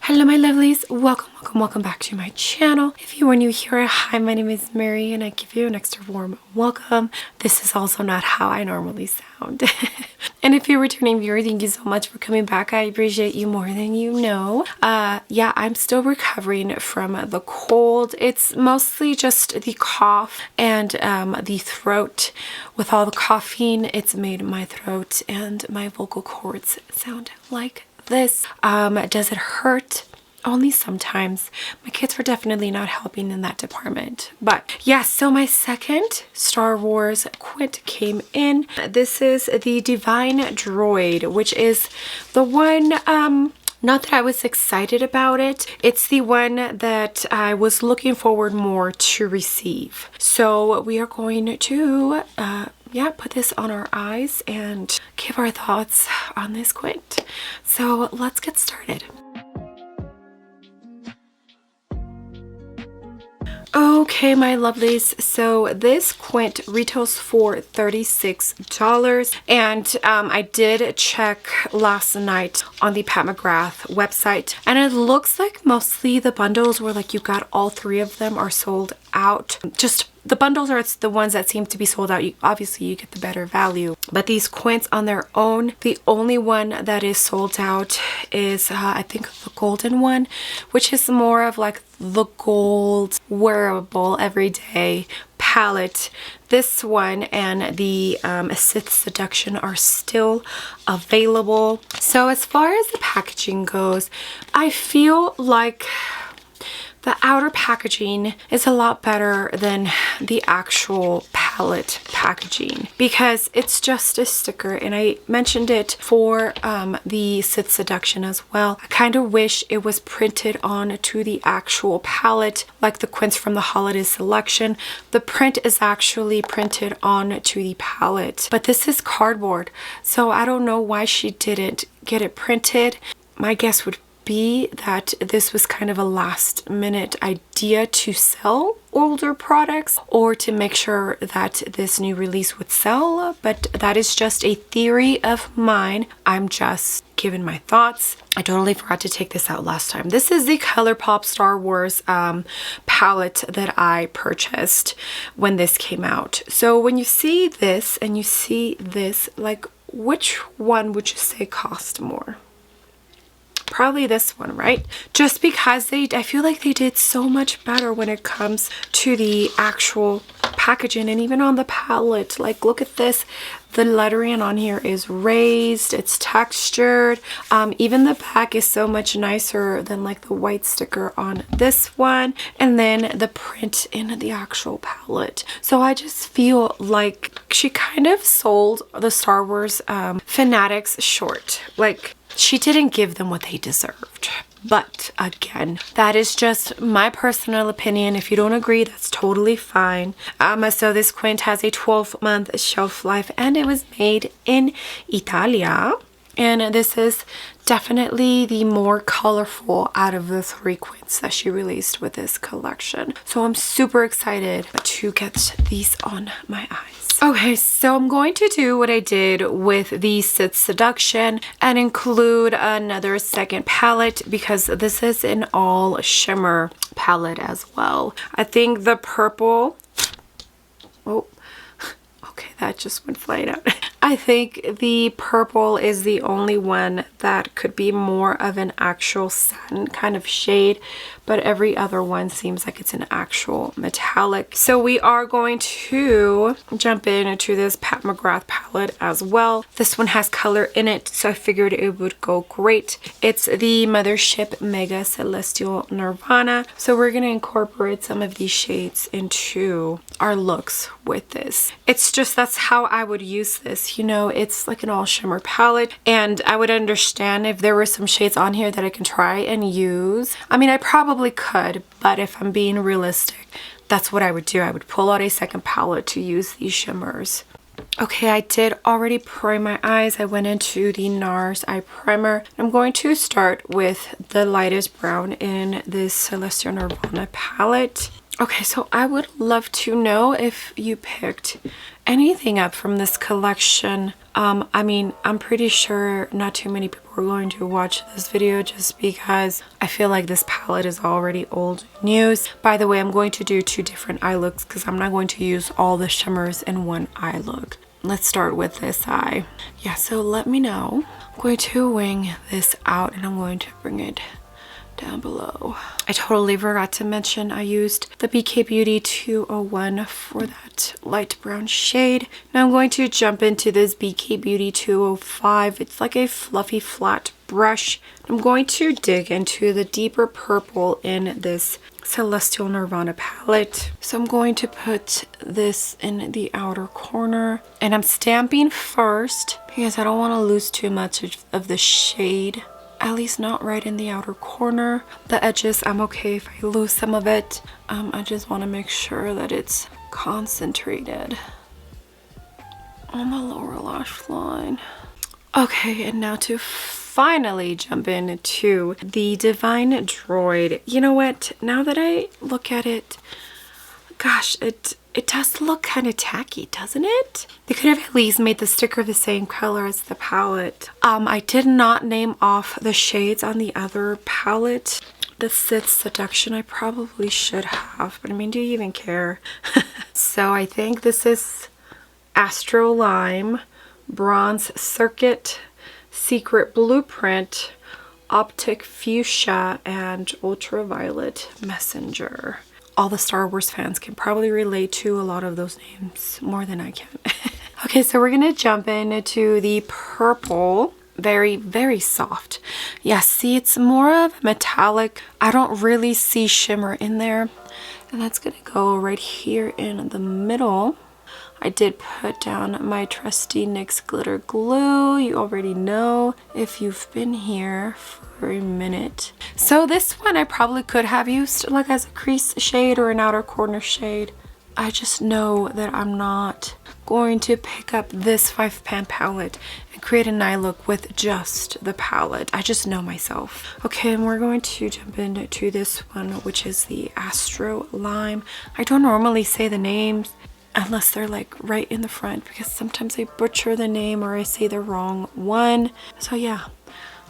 Hello my lovelies, welcome back to my channel. If you are new here, hi, my name is Mary and I give you an extra warm welcome. This is also not how I normally sound. And if you're a returning viewer, thank you so much for coming back. I appreciate you more than you know. Yeah, I'm still recovering from the cold. It's mostly just the cough and the throat. With all the coughing, it's made my throat and my vocal cords sound like this. Does it hurt? Only sometimes. My kids were definitely not helping in that department. But yeah, so my second Star Wars quint came in. This is the Divine Droid, which is the one, not that I was excited about it. It's the one that I was looking forward more to receive. So we are going to put this on our eyes and give our thoughts on this quint. So let's get started. Okay, my lovelies, so this quint retails for $36, and I did check last night on the Pat McGrath website, and it looks like mostly the bundles where like you got all three of them are sold out. Just the bundles are the ones that seem to be sold out. Obviously you get the better value, but these quints on their own, the only one that is sold out is I think the golden one, which is more of like the gold wearable everyday palette. This one and the Sith Seduction are still available. So as far as the packaging goes, I feel like the outer packaging is a lot better than the actual palette packaging because it's just a sticker, and I mentioned it for the Sith Seduction as well. I kind of wish it was printed onto the actual palette like the quints from the holiday selection. The print is actually printed onto the palette, but this is cardboard, so I don't know why she didn't get it printed. My guess would be that this was kind of a last minute idea to sell older products or to make sure that this new release would sell, but that is just a theory of mine. I'm just giving my thoughts. I totally forgot to take this out last time. This is the ColourPop Star Wars palette that I purchased when this came out. So when you see this and you see this, like, which one would you say cost more? Probably this one, right? Just because I feel like they did so much better when it comes to the actual packaging and even on the palette. Like, look at this. The lettering on here is raised, it's textured. Even the back is so much nicer than like the white sticker on this one. And then the print in the actual palette. So I just feel like she kind of sold the Star Wars fanatics short. Like, she didn't give them what they deserved. But again, that is just my personal opinion. If you don't agree, that's totally fine. So this quint has a 12-month shelf life and it was made in Italia. And this is definitely the more colorful out of the three quints that she released with this collection. So I'm super excited to get these on my eyes. Okay, so I'm going to do what I did with the Sith Seduction and include another second palette because this is an all shimmer palette as well. I think the purple, oh, okay, that just went flying out. I think the purple is the only one that could be more of an actual satin kind of shade, but every other one seems like it's an actual metallic. So we are going to jump into this Pat McGrath palette as well. This one has color in it, so I figured it would go great. It's the Mothership Mega Celestial Nirvana. So we're going to incorporate some of these shades into our looks with this. It's just, that's how I would use this. You know, it's like an all shimmer palette, and I would understand if there were some shades on here that I can try and use. I mean, I probably could, but if I'm being realistic, that's what I would do. I would pull out a second palette to use these shimmers. Okay, I did already prime my eyes. I went into the NARS eye primer. I'm going to start with the lightest brown in this Celestial Nirvana palette. Okay, so I would love to know if you picked anything up from this collection. I mean, I'm pretty sure not too many people are going to watch this video just because I feel like this palette is already old news. By the way, I'm going to do 2 different eye looks because I'm not going to use all the shimmers in one eye look. Let's start with this eye. Yeah, so let me know. I'm going to wing this out and I'm going to bring it down below. I totally forgot to mention I used the BK Beauty 201 for that light brown shade. Now I'm going to jump into this BK Beauty 205. It's like a fluffy flat brush. I'm going to dig into the deeper purple in this Celestial Nirvana palette. So I'm going to put this in the outer corner and I'm stamping first because I don't want to lose too much of the shade. At least not right in the outer corner. The edges, I'm okay if I lose some of it. I just want to make sure that it's concentrated on the lower lash line. Okay, and now to finally jump into the Divine Droid. You know what? Now that I look at it, gosh, it does look kind of tacky, doesn't it? They could have at least made the sticker the same color as the palette. I did not name off the shades on the other palette. The Sith Seduction I probably should have, but I mean, do you even care? So I think this is Astro Lime, Bronze Circuit, Secret Blueprint, Optic Fuchsia, and Ultraviolet Messenger. All the Star Wars fans can probably relate to a lot of those names more than I can. Okay, so we're gonna jump into the purple. Very, very soft. Yeah, see, it's more of metallic. I don't really see shimmer in there. And that's gonna go right here in the middle. I did put down my trusty NYX glitter glue. You already know if you've been here for a minute. So this one I probably could have used like as a crease shade or an outer corner shade. I just know that I'm not going to pick up this 5-pan palette and create an eye look with just the palette. I just know myself. Okay, and we're going to jump into this one, which is the Astro Lime. I don't normally say the names unless they're like right in the front because sometimes I butcher the name or I say the wrong one. So yeah.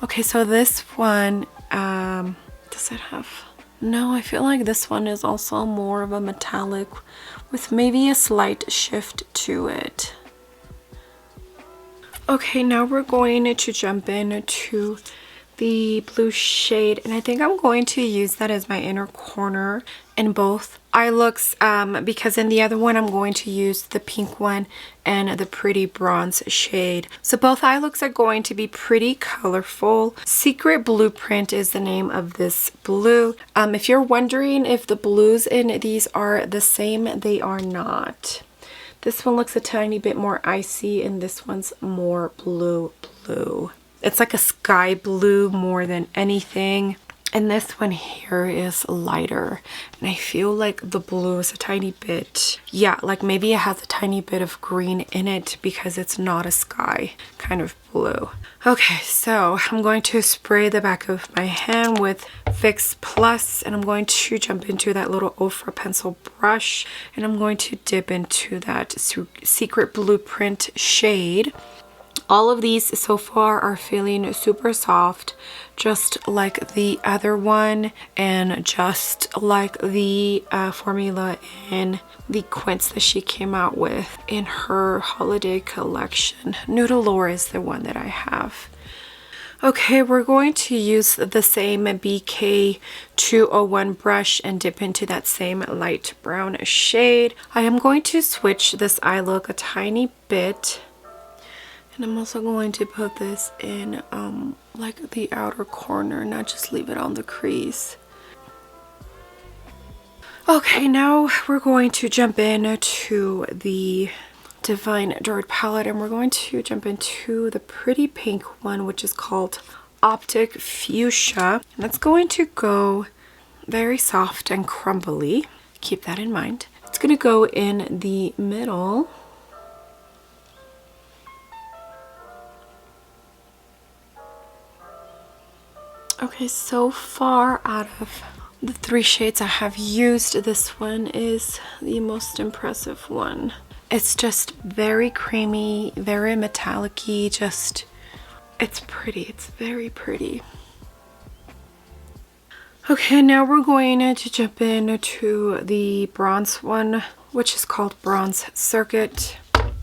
Okay, so this one, does it have... No, I feel like this one is also more of a metallic with maybe a slight shift to it. Okay, now we're going to jump into the blue shade, and I think I'm going to use that as my inner corner in both eye looks because in the other one I'm going to use the pink one and the pretty bronze shade. So both eye looks are going to be pretty colorful. Secret Blueprint is the name of this blue. If you're wondering if the blues in these are the same, they are not. This one looks a tiny bit more icy and this one's more blue. It's like a sky blue more than anything. And this one here is lighter. And I feel like the blue is a tiny bit, yeah, like maybe it has a tiny bit of green in it because it's not a sky kind of blue. Okay, so I'm going to spray the back of my hand with Fix Plus and I'm going to jump into that little Ofra pencil brush and I'm going to dip into that Secret Blueprint shade. All of these so far are feeling super soft, just like the other one and just like the formula in the quints that she came out with in her holiday collection. Noodle is the one that I have. Okay, we're going to use the same BK 201 brush and dip into that same light brown shade. I am going to switch this eye look a tiny bit. And I'm also going to put this in like the outer corner, not just leave it on the crease. Okay, now we're going to jump into the Divine Droid palette and we're going to jump into the pretty pink one, which is called Optic Fuchsia. And it's going to go very soft and crumbly. Keep that in mind. It's going to go in the middle. Okay, so far out of the 3 shades I have used, this one is the most impressive one. It's just very creamy, very metallic-y, just, it's pretty, it's very pretty. Okay, now we're going to jump into the bronze one, which is called Bronze Circuit.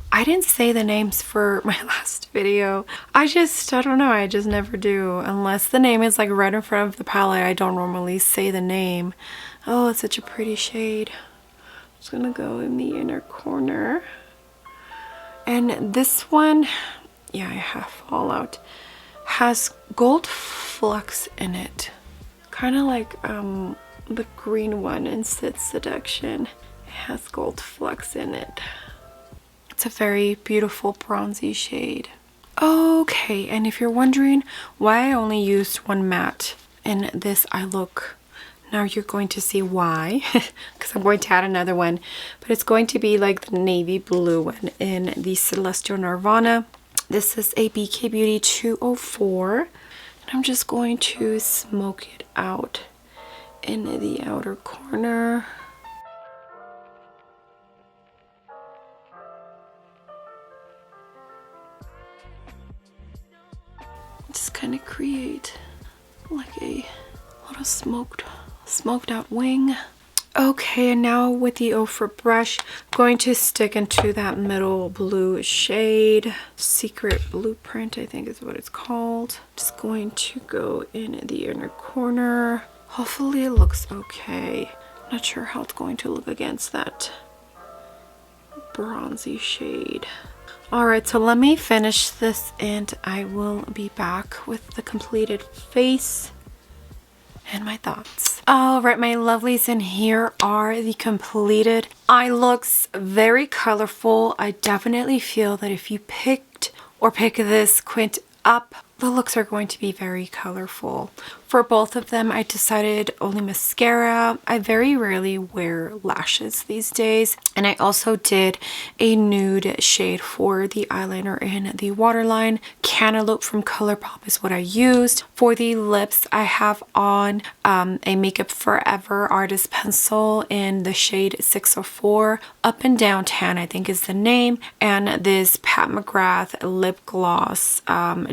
I didn't say the names for my last video. I don't know, I just never do. Unless the name is like right in front of the palette, I don't normally say the name. Oh, it's such a pretty shade. I'm just gonna go in the inner corner. And this one, yeah, I have Fallout, has gold flux in it. Kind of like the green one in Sid Seduction. It has gold flux in it. It's a very beautiful bronzy shade. Okay, and if you're wondering why I only used one matte in this eye look, now you're going to see why, because I'm going to add another one, but it's going to be like the navy blue one in the Celestial Nirvana. This is a BK Beauty 204, and I'm just going to smoke it out in the outer corner. Just kind of create like a little smoked out wing. Okay, and now with the Ofra brush, I'm going to stick into that middle blue shade. Secret Blueprint, I think is what it's called. Just going to go in the inner corner. Hopefully it looks okay. Not sure how it's going to look against that bronzy shade. Alright, so let me finish this and I will be back with the completed face and my thoughts. Alright, my lovelies, and here are the completed eye looks. Very colorful. I definitely feel that if you pick this quint up, the looks are going to be very colorful. For both of them, I decided only mascara. I very rarely wear lashes these days. And I also did a nude shade for the eyeliner in the waterline. Cantaloupe from ColourPop is what I used. For the lips, I have on a Makeup Forever Artist Pencil in the shade 604. Up and Down Tan, I think is the name. And this Pat McGrath lip gloss,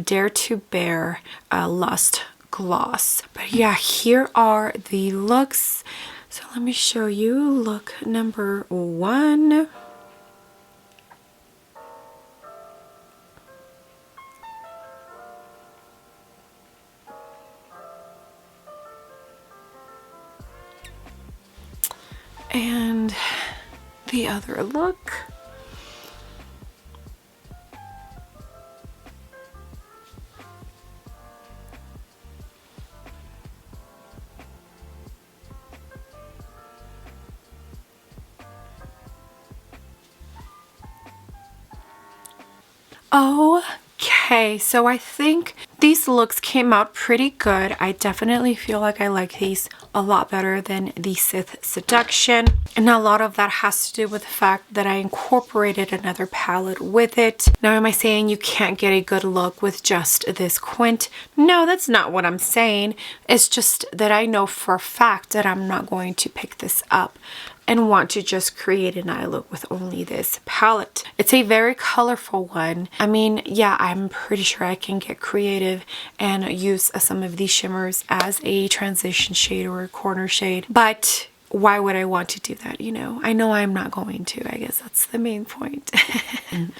Dare to Bare Lust gloss. But yeah, here are the looks. So let me show you look number 1. And the other look. Okay, so I think these looks came out pretty good. I definitely feel like I like these a lot better than the Sith Seduction. And a lot of that has to do with the fact that I incorporated another palette with it. Now, am I saying you can't get a good look with just this quint? No, that's not what I'm saying. It's just that I know for a fact that I'm not going to pick this up and want to just create an eye look with only this palette. It's a very colorful one. I mean, yeah, I'm pretty sure I can get creative and use some of these shimmers as a transition shade or a corner shade, but why would I want to do that, you know? I know I'm not going to. I guess that's the main point.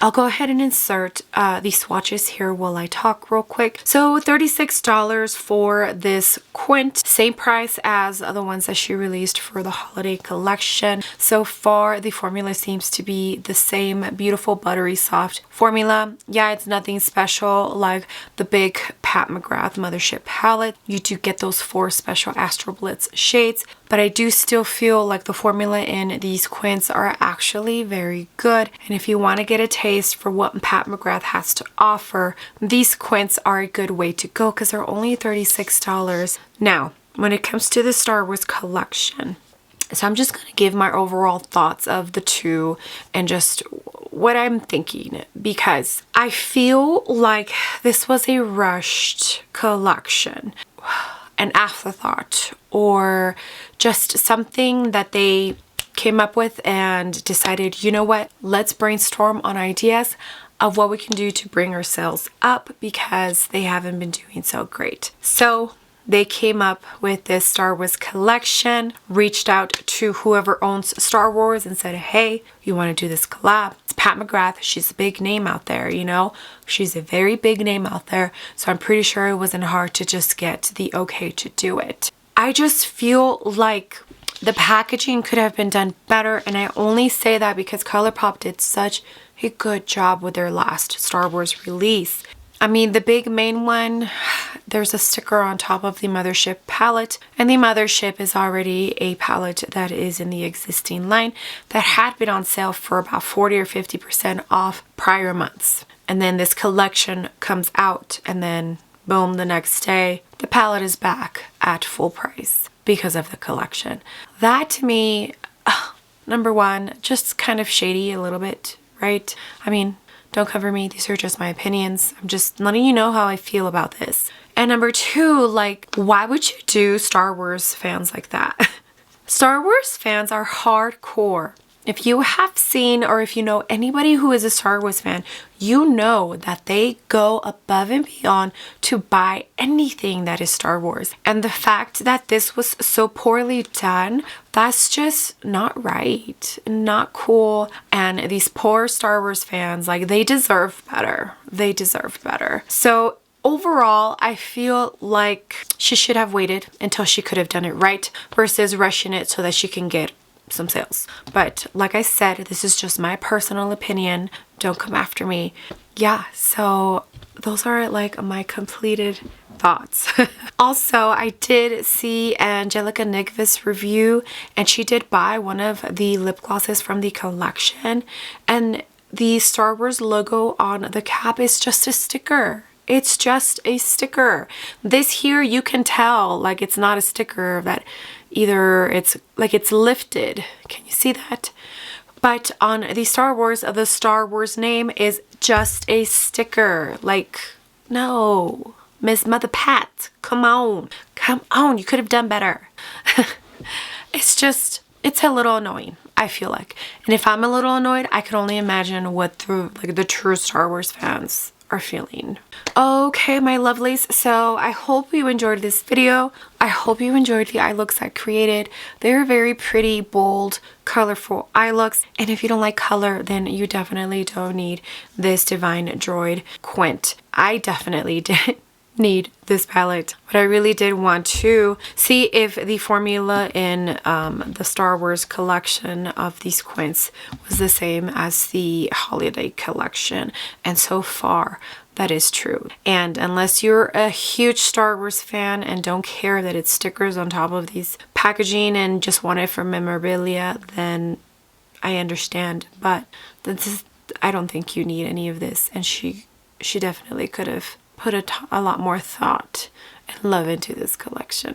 I'll go ahead and insert these swatches here while I talk real quick. So $36 for this quint. Same price as the ones that she released for the holiday collection. So far, the formula seems to be the same beautiful buttery soft formula. Yeah, it's nothing special like the big Pat McGrath Mothership palette. You do get those 4 special Astro Blitz shades, but I do still feel like the formula in these quints are actually very good. And if you want to get a taste for what Pat McGrath has to offer, these quints are a good way to go because they're only $36. Now, when it comes to the Star Wars collection, so I'm just going to give my overall thoughts of the two and just what I'm thinking, because I feel like this was a rushed collection. an afterthought or just something that they came up with and decided, you know what, let's brainstorm on ideas of what we can do to bring our sales up because they haven't been doing so great. So they came up with this Star Wars collection, reached out to whoever owns Star Wars and said, hey, you want to do this collab? It's Pat McGrath. She's a big name out there, you know? She's a very big name out there. So I'm pretty sure it wasn't hard to just get the okay to do it. I just feel like the packaging could have been done better, and I only say that because ColourPop did such a good job with their last Star Wars release. I mean, the big main one, there's a sticker on top of the Mothership palette, and the Mothership is already a palette that is in the existing line that had been on sale for about 40 or 50% off prior months. And then this collection comes out, and then boom, the next day, the palette is back at full price because of the collection. That to me, number one, just kind of shady a little bit, right? I mean, don't cover me. These are just my opinions. I'm just letting you know how I feel about this. And number two, like, why would you do Star Wars fans like that? Star Wars fans are hardcore. If you have seen, or if you know anybody who is a Star Wars fan, you know that they go above and beyond to buy anything that is Star Wars. And the fact that this was so poorly done, that's just not right, not cool. And these poor Star Wars fans, like, they deserve better. They deserve better. So overall, I feel like she should have waited until she could have done it right versus rushing it so that she can get some sales. But like I said, this is just my personal opinion. Don't come after me. Yeah, so those are like my completed thoughts. Also, I did see Angelica Nigvis review, and she did buy one of the lip glosses from the collection, and the Star Wars logo on the cap is just a sticker. It's just a sticker. This here, you can tell, like, it's not a sticker that either it's like it's lifted. Can you see that? But on the Star Wars name is just a sticker. Like, no, Miss Mother Pat, come on, you could have done better. It's a little annoying, I feel like. And if I'm a little annoyed, I can only imagine what the true Star Wars fans are feeling. Okay, my lovelies, so I hope you enjoyed this video. I hope you enjoyed the eye looks I created. They're very pretty, bold, colorful eye looks, and if you don't like color, then you definitely don't need this Divine Droid Quint. I definitely did need this palette, but I really did want to see if the formula in the Star Wars collection of these quints was the same as the holiday collection, and so far that is true. And unless you're a huge Star Wars fan and don't care that it's stickers on top of these packaging and just want it for memorabilia, then I understand, but I don't think you need any of this, and she definitely could have put a lot more thought and love into this collection.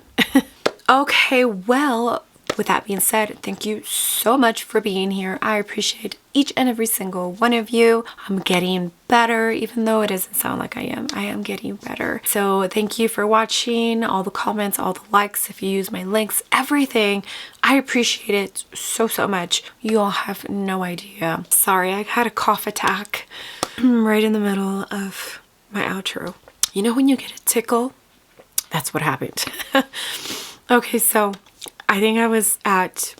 Okay, well, with that being said, thank you so much for being here. I appreciate each and every single one of you. I'm getting better, even though it doesn't sound like I am. I am getting better. So thank you for watching, all the comments, all the likes, if you use my links, everything. I appreciate it so much. You all have no idea. Sorry, I had a cough attack right in the middle of my outro. You know when you get a tickle? That's what happened. Okay, so I think I was at,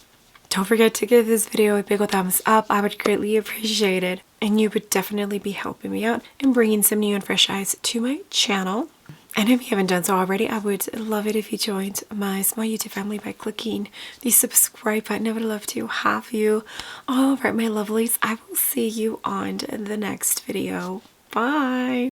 don't forget to give this video a big ol' thumbs up. I would greatly appreciate it, and you would definitely be helping me out and bringing some new and fresh eyes to my channel. And if you haven't done so already, I would love it if you joined my small YouTube family by clicking the subscribe button. I would love to have you. All right, my lovelies, I will see you on the next video. Bye.